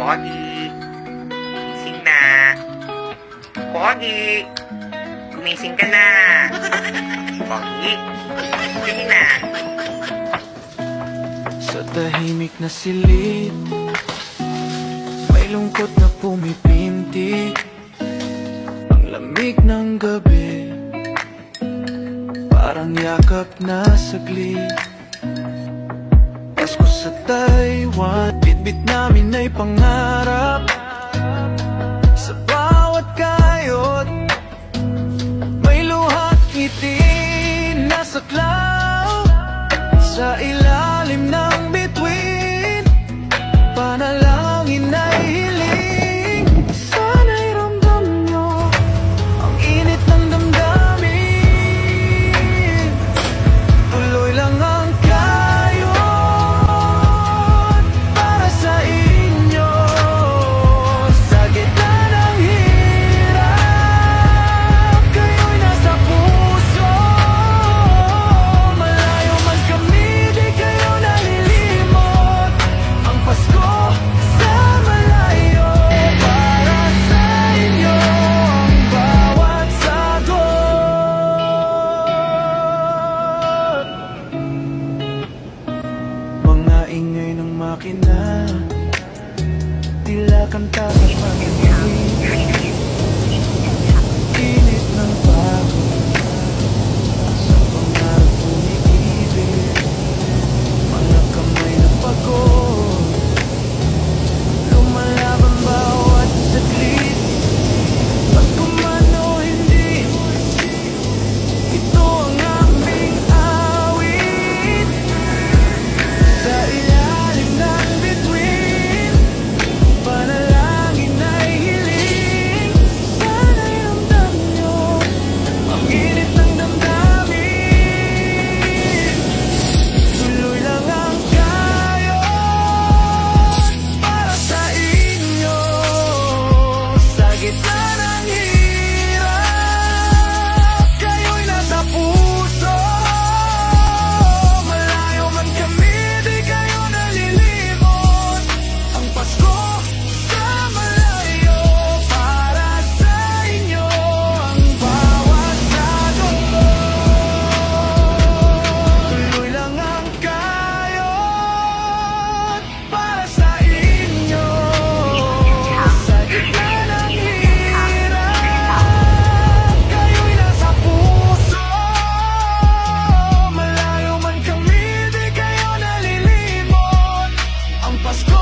Pogi, gising na. Pogi, gumising ka na. Pogi, gising na. Sa tahimik na silid, may lungkot na pumipinti. Ang lamig ng gabi, parang yakap na saglit. Pasko sa Taiwan, bitbit namin ay pangarap. Sa bawat kayot, may luha't ngiti na saklaw. Sa ilalim ng bituin, panalangin ay hiling. Sana'y ramdam nyo ang init ng damdamin. Tuloy lang ang kayod para sa inyo. Sa gitna ng hirap, kayo'y nasa puso. Malayo man kami, di kayo nalilimot. Ang Pasko sa malayo, para sa inyo ang bawat sagot. Mga ingay ng makina, tila kanta sa pag-ibig. Init ng pagod, sa pangarap umiibig. Mga kamay na pagod, lumalaban bawat saglit. Pasko man o hindi, ito ang aming awit. Sa ilalim ng bituin, panalangin ay hiling. Sana'y ramdam nyo ang init ng damdamin. Tuloy lang ang kayod para sa inyo. Sa gitna ng hirap, kayo'y nasa puso. Malayo man kami, di kayo nalilimot. Ang Pasko sa malayo, para sa inyo ang bawat sagot. Tuloy lang ang kayod para sa inyo. Sa gitna ng hirap, kayo'y nasa puso. Malayo man kami, di kayo nalilimot. Ang Pasko